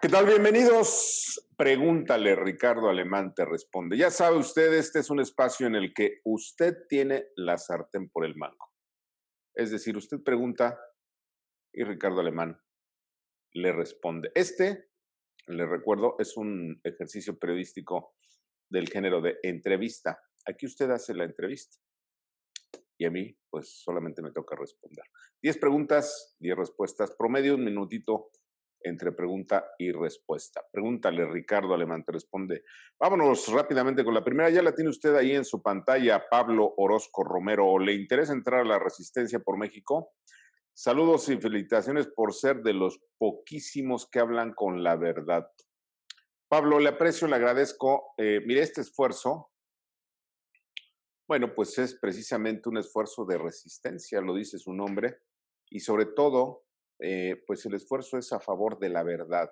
¿Qué tal? Bienvenidos. Pregúntale, Ricardo Alemán te responde. Ya sabe usted, este es un espacio en el que usted tiene la sartén por el mango. Es decir, usted pregunta y Ricardo Alemán le responde. Le recuerdo, es un ejercicio periodístico del género de entrevista. Aquí usted hace la entrevista y a mí, pues solamente me toca responder. 10 preguntas, 10 respuestas, promedio un minutito entre pregunta y respuesta. Pregúntale, Ricardo Alemán te responde. Vámonos rápidamente con la primera. Ya la tiene usted ahí en su pantalla, Pablo Orozco Romero. ¿Le interesa entrar a la Resistencia por México? Saludos y felicitaciones por ser de los poquísimos que hablan con la verdad. Pablo, le aprecio, le agradezco. Mire, este esfuerzo, bueno, pues es precisamente un esfuerzo de resistencia, lo dice su nombre, y sobre todo, pues el esfuerzo es a favor de la verdad.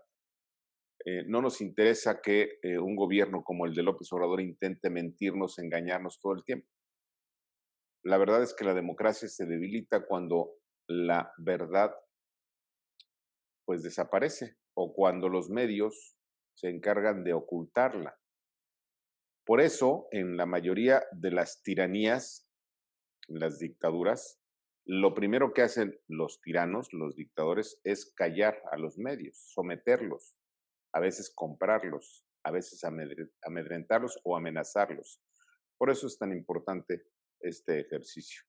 No nos interesa que un gobierno como el de López Obrador intente mentirnos, engañarnos todo el tiempo. La verdad es que la democracia se debilita cuando la verdad pues desaparece o cuando los medios se encargan de ocultarla. Por eso, en la mayoría de las tiranías, en las dictaduras, lo primero que hacen los tiranos, los dictadores, es callar a los medios, someterlos, a veces comprarlos, a veces amedrentarlos o amenazarlos. Por eso es tan importante este ejercicio.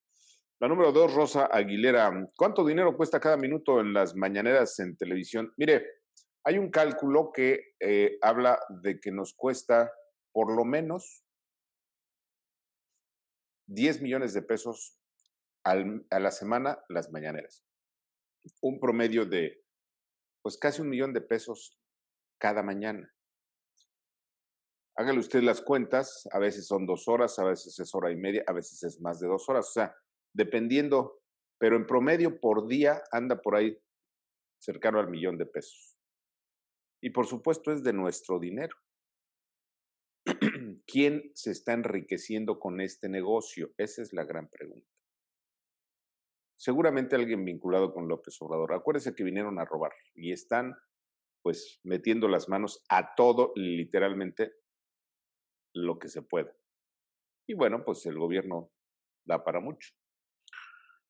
La número 2, Rosa Aguilera. ¿Cuánto dinero cuesta cada minuto en las mañaneras en televisión? Mire, hay un cálculo que habla de que nos cuesta por lo menos 10 millones de pesos a la semana las mañaneras. Un promedio de, pues casi 1 millón de pesos cada mañana. Hágale usted las cuentas, a veces son 2 horas, a veces es hora y media, a veces es más de 2 horas, o sea, dependiendo, pero en promedio por día anda por ahí cercano al 1 millón de pesos. Y por supuesto es de nuestro dinero. ¿Quién se está enriqueciendo con este negocio? Esa es la gran pregunta. Seguramente alguien vinculado con López Obrador. Acuérdense que vinieron a robar y están pues metiendo las manos a todo, literalmente, lo que se pueda. Y bueno, pues el gobierno da para mucho.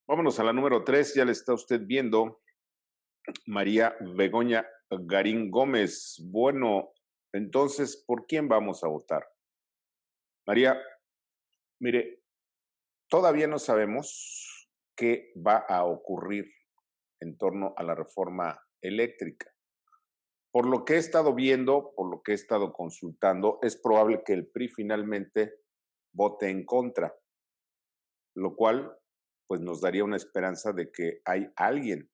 Vámonos a la número 3, ya le está usted viendo, María Begoña Garín Gómez. Bueno, entonces, ¿por quién vamos a votar? María, mire, todavía no sabemos qué va a ocurrir en torno a la reforma eléctrica. Por lo que he estado viendo, por lo que he estado consultando, es probable que el PRI finalmente vote en contra, lo cual pues nos daría una esperanza de que hay alguien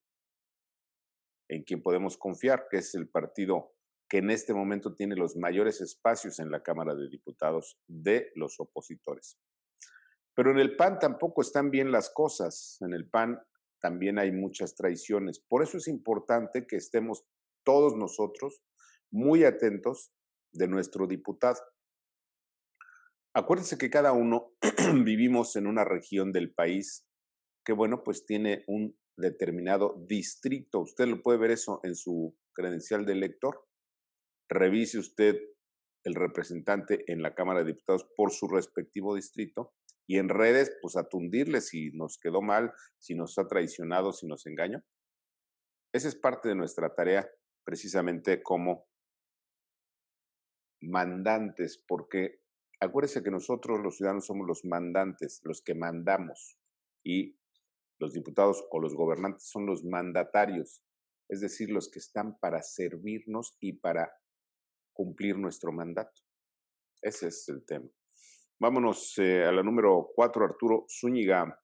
en quien podemos confiar, que es el partido que en este momento tiene los mayores espacios en la Cámara de Diputados de los opositores. Pero en el PAN tampoco están bien las cosas. En el PAN también hay muchas traiciones. Por eso es importante que estemos todos nosotros muy atentos de nuestro diputado. Acuérdense que cada uno vivimos en una región del país que, bueno, pues tiene un determinado distrito. Usted lo puede ver eso en su credencial de elector. Revise usted el representante en la Cámara de Diputados por su respectivo distrito y en redes, pues atundirle si nos quedó mal, si nos ha traicionado, si nos engañó. Esa es parte de nuestra tarea precisamente como mandantes, porque acuérdese que nosotros los ciudadanos somos los mandantes, los que mandamos, y los diputados o los gobernantes son los mandatarios, es decir, los que están para servirnos y para cumplir nuestro mandato. Ese es el tema. Vámonos a la número 4, Arturo Zúñiga.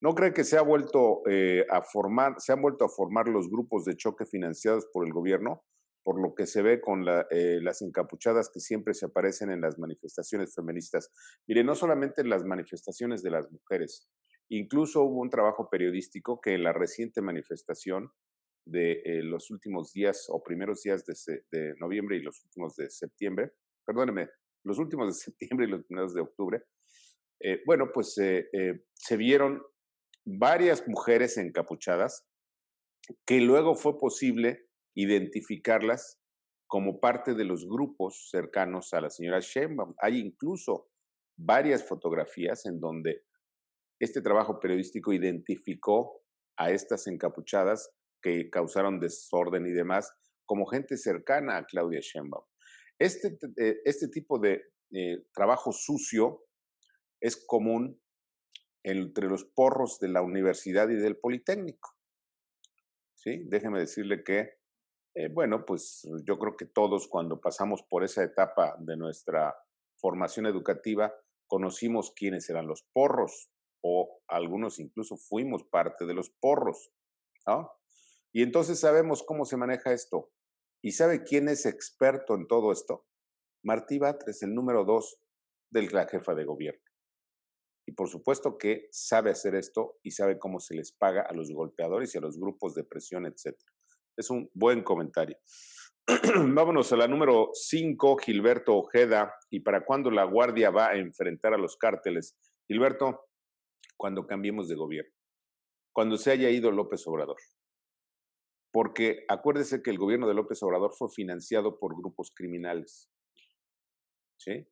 ¿No cree que se han vuelto a formar los grupos de choque financiados por el gobierno? Por lo que se ve con las encapuchadas que siempre se aparecen en las manifestaciones feministas. Mire, no solamente en las manifestaciones de las mujeres, incluso hubo un trabajo periodístico que en la reciente manifestación de los últimos días o primeros días de noviembre y los últimos de septiembre, perdóneme, los últimos de septiembre y los primeros de octubre, bueno, pues se vieron varias mujeres encapuchadas que luego fue posible identificarlas como parte de los grupos cercanos a la señora Sheinbaum. Hay incluso varias fotografías en donde este trabajo periodístico identificó a estas encapuchadas que causaron desorden y demás como gente cercana a Claudia Sheinbaum. Este tipo de trabajo sucio es común entre los porros de la universidad y del Politécnico. ¿Sí? Déjeme decirle que, bueno, pues yo creo que todos cuando pasamos por esa etapa de nuestra formación educativa, conocimos quiénes eran los porros, o algunos incluso fuimos parte de los porros, ¿no? Y entonces sabemos cómo se maneja esto. ¿Y sabe quién es experto en todo esto? Martí Batres, el número 2 de la jefa de gobierno. Y por supuesto que sabe hacer esto y sabe cómo se les paga a los golpeadores y a los grupos de presión, etc. Es un buen comentario. Vámonos a la número 5, Gilberto Ojeda. ¿Y para cuándo la Guardia va a enfrentar a los cárteles? Gilberto, cuando cambiemos de gobierno, cuando se haya ido López Obrador. Porque acuérdese que el gobierno de López Obrador fue financiado por grupos criminales. ¿Sí?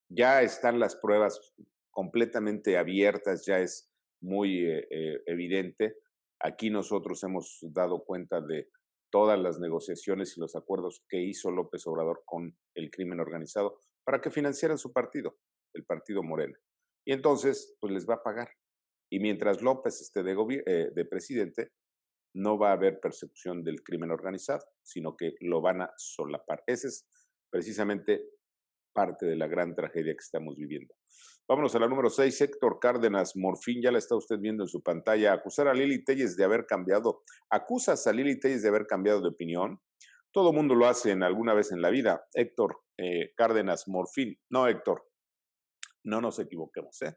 Ya están las pruebas completamente abiertas, ya es muy evidente. Aquí nosotros hemos dado cuenta de todas las negociaciones y los acuerdos que hizo López Obrador con el crimen organizado para que financiaran su partido, el partido Morena. Y entonces, pues les va a pagar. Y mientras López esté de presidente, no va a haber persecución del crimen organizado, sino que lo van a solapar. Ese es precisamente parte de la gran tragedia que estamos viviendo. Vámonos a la número 6, Héctor Cárdenas Morfín, ya la está usted viendo en su pantalla. Acusas a Lili Téllez de haber cambiado de opinión. Todo mundo lo hace alguna vez en la vida. Héctor Cárdenas Morfín. No, Héctor, no nos equivoquemos, ¿eh?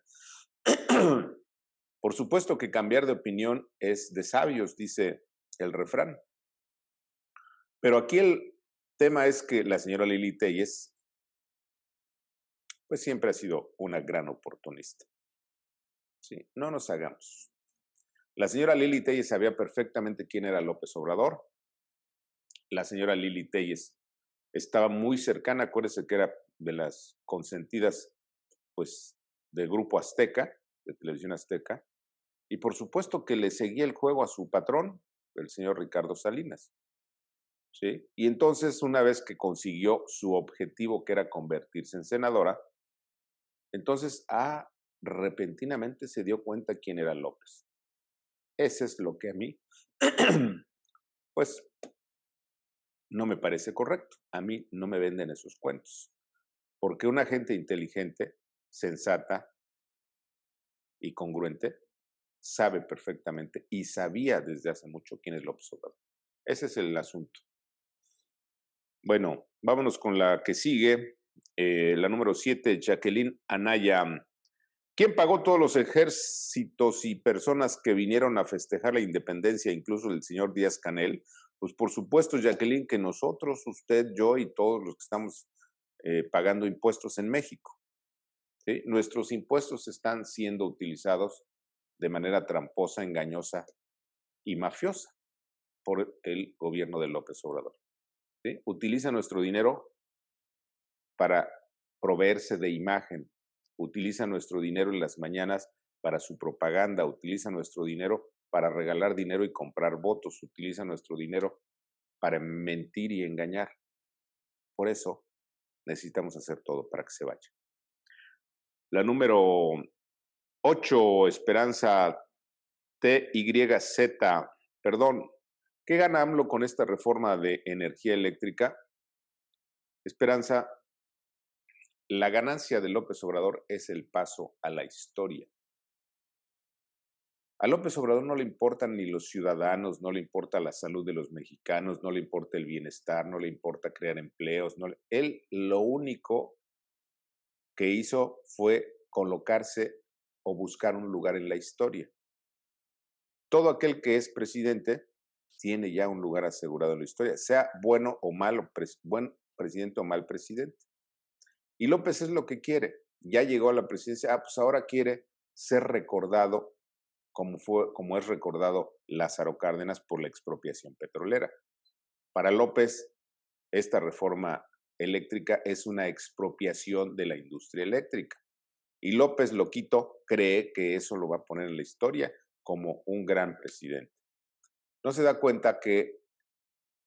Por supuesto que cambiar de opinión es de sabios, dice el refrán. Pero aquí el tema es que la señora Lili Téllez pues siempre ha sido una gran oportunista. ¿Sí? No nos hagamos. La señora Lili Téllez sabía perfectamente quién era López Obrador. La señora Lili Téllez estaba muy cercana, acuérdese que era de las consentidas, pues, del Grupo Azteca, de Televisión Azteca, y por supuesto que le seguía el juego a su patrón, el señor Ricardo Salinas. ¿Sí? Y entonces, una vez que consiguió su objetivo, que era convertirse en senadora, entonces, repentinamente se dio cuenta quién era López. Ese es lo que a mí, pues, no me parece correcto. A mí no me venden esos cuentos. Porque una gente inteligente, sensata y congruente sabe perfectamente y sabía desde hace mucho quién es López Obrador. Ese es el asunto. Bueno, vámonos con la que sigue, la número 7, Jacqueline Anaya. ¿Quién pagó todos los ejércitos y personas que vinieron a festejar la independencia, incluso el señor Díaz-Canel? Pues por supuesto, Jacqueline, que nosotros, usted, yo y todos los que estamos pagando impuestos en México. ¿Sí? Nuestros impuestos están siendo utilizados de manera tramposa, engañosa y mafiosa por el gobierno de López Obrador. ¿Sí? Utiliza nuestro dinero para proveerse de imagen, utiliza nuestro dinero en las mañanas para su propaganda, utiliza nuestro dinero para regalar dinero y comprar votos, utiliza nuestro dinero para mentir y engañar. Por eso necesitamos hacer todo para que se vaya. La número 8, Esperanza TYZ, perdón, ¿qué gana AMLO con esta reforma de energía eléctrica? Esperanza, la ganancia de López Obrador es el paso a la historia. A López Obrador no le importan ni los ciudadanos, no le importa la salud de los mexicanos, no le importa el bienestar, no le importa crear empleos. Él lo único que hizo fue colocarse o buscar un lugar en la historia. Todo aquel que es presidente tiene ya un lugar asegurado en la historia, sea bueno o malo, buen presidente o mal presidente. Y López es lo que quiere. Ya llegó a la presidencia, pues ahora quiere ser recordado como es recordado Lázaro Cárdenas por la expropiación petrolera. Para López, esta reforma eléctrica es una expropiación de la industria eléctrica. Y López Loquito cree que eso lo va a poner en la historia como un gran presidente. No se da cuenta que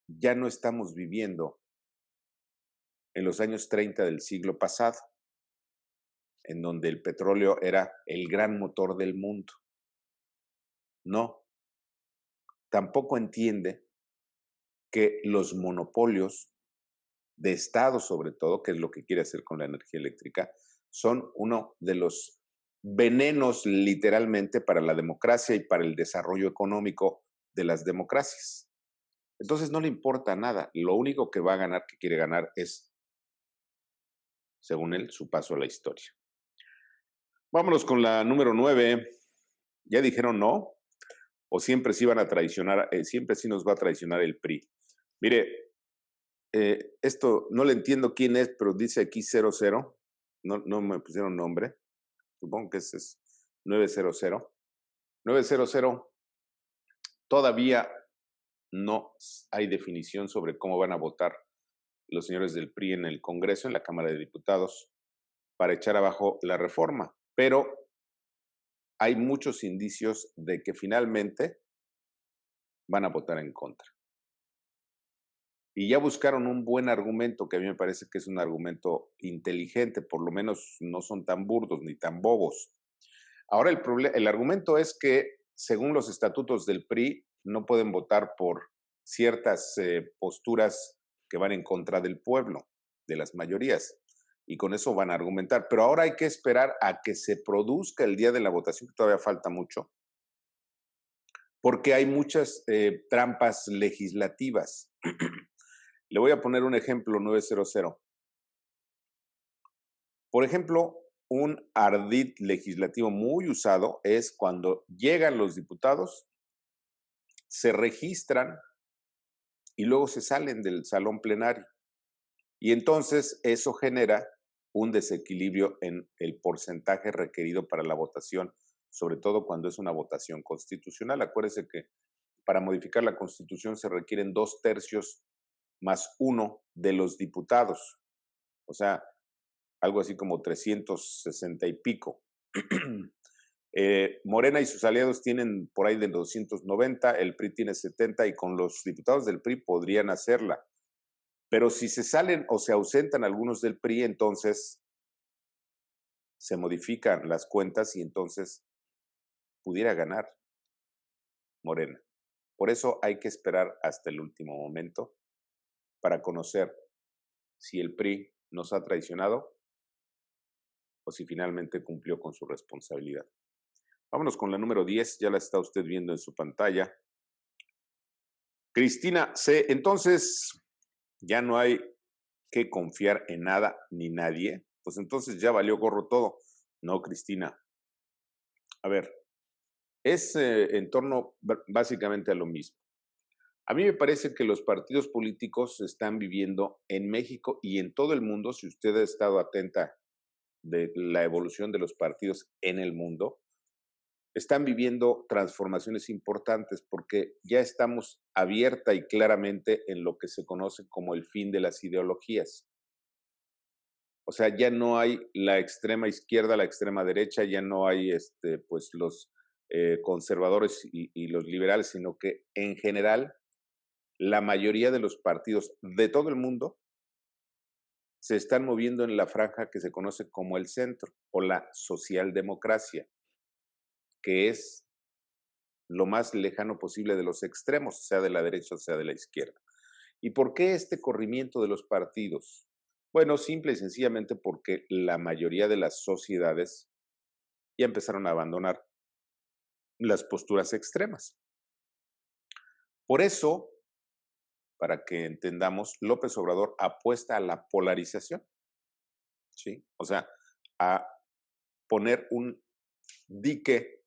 ya no estamos viviendo en los años 30 del siglo pasado, en donde el petróleo era el gran motor del mundo. No, tampoco entiende que los monopolios de Estado, sobre todo, que es lo que quiere hacer con la energía eléctrica, son uno de los venenos literalmente para la democracia y para el desarrollo económico de las democracias. Entonces no le importa nada. Lo único que va a ganar, que quiere ganar, es, según él, su paso a la historia. Vámonos con la número 9. ¿Ya dijeron no? ¿O siempre sí van a traicionar, siempre sí nos va a traicionar el PRI? Mire, esto no le entiendo quién es, pero dice aquí 00. No me pusieron nombre. Supongo que ese es 900. 900. Todavía no hay definición sobre cómo van a votar los señores del PRI en el Congreso, en la Cámara de Diputados, para echar abajo la reforma. Pero hay muchos indicios de que finalmente van a votar en contra. Y ya buscaron un buen argumento, que a mí me parece que es un argumento inteligente, por lo menos no son tan burdos ni tan bobos. Ahora el argumento es que, según los estatutos del PRI, no pueden votar por ciertas posturas que van en contra del pueblo, de las mayorías, y con eso van a argumentar. Pero ahora hay que esperar a que se produzca el día de la votación, que todavía falta mucho, porque hay muchas trampas legislativas. Le voy a poner un ejemplo, 900. Por ejemplo, un ardid legislativo muy usado es cuando llegan los diputados, se registran y luego se salen del salón plenario. Y entonces eso genera un desequilibrio en el porcentaje requerido para la votación, sobre todo cuando es una votación constitucional. Acuérdese que para modificar la Constitución se requieren 2/3 más 1 de los diputados. O sea, algo así como 360 y pico. Morena y sus aliados tienen por ahí de 290, el PRI tiene 70 y con los diputados del PRI podrían hacerla. Pero si se salen o se ausentan algunos del PRI, entonces se modifican las cuentas y entonces pudiera ganar Morena. Por eso hay que esperar hasta el último momento para conocer si el PRI nos ha traicionado o si finalmente cumplió con su responsabilidad. Vámonos con la número 10, ya la está usted viendo en su pantalla. Cristina C. Entonces, ya no hay que confiar en nada ni nadie. Pues entonces ya valió gorro todo. No, Cristina. A ver, es en torno básicamente a lo mismo. A mí me parece que los partidos políticos están viviendo en México y en todo el mundo, si usted ha estado atenta de la evolución de los partidos en el mundo, están viviendo transformaciones importantes porque ya estamos abierta y claramente en lo que se conoce como el fin de las ideologías. O sea, ya no hay la extrema izquierda, la extrema derecha, ya no hay pues los conservadores y los liberales, sino que en general la mayoría de los partidos de todo el mundo se están moviendo en la franja que se conoce como el centro o la socialdemocracia, que es lo más lejano posible de los extremos, sea de la derecha o sea de la izquierda. ¿Y por qué este corrimiento de los partidos? Bueno, simple y sencillamente porque la mayoría de las sociedades ya empezaron a abandonar las posturas extremas. Por eso, para que entendamos, López Obrador apuesta a la polarización, ¿sí? O sea, a poner un dique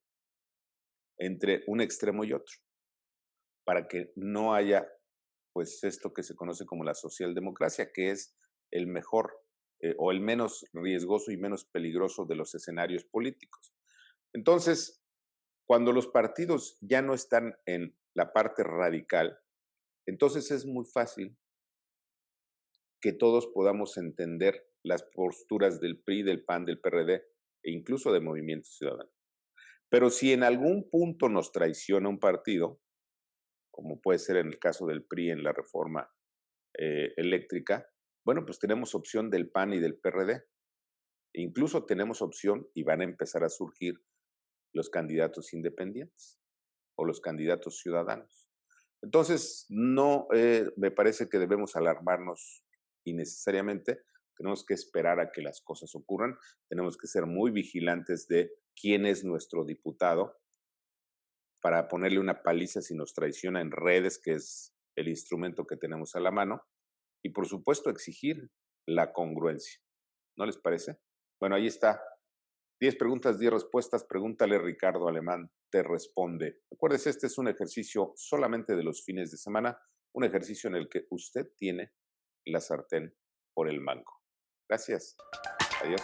entre un extremo y otro, para que no haya, pues, esto que se conoce como la socialdemocracia, que es el mejor o el menos riesgoso y menos peligroso de los escenarios políticos. Entonces, cuando los partidos ya no están en la parte radical, entonces es muy fácil que todos podamos entender las posturas del PRI, del PAN, del PRD e incluso de Movimiento Ciudadano. Pero si en algún punto nos traiciona un partido, como puede ser en el caso del PRI en la reforma eléctrica, bueno, pues tenemos opción del PAN y del PRD. Incluso tenemos opción y van a empezar a surgir los candidatos independientes o los candidatos ciudadanos. Entonces, no me parece que debemos alarmarnos innecesariamente. Tenemos que esperar a que las cosas ocurran. Tenemos que ser muy vigilantes de quién es nuestro diputado para ponerle una paliza si nos traiciona en redes, que es el instrumento que tenemos a la mano. Y por supuesto, exigir la congruencia. ¿No les parece? Bueno, ahí está. 10 preguntas, 10 respuestas. Pregúntale Ricardo Alemán, te responde. Acuérdese, este es un ejercicio solamente de los fines de semana, un ejercicio en el que usted tiene la sartén por el mango. Gracias. Adiós.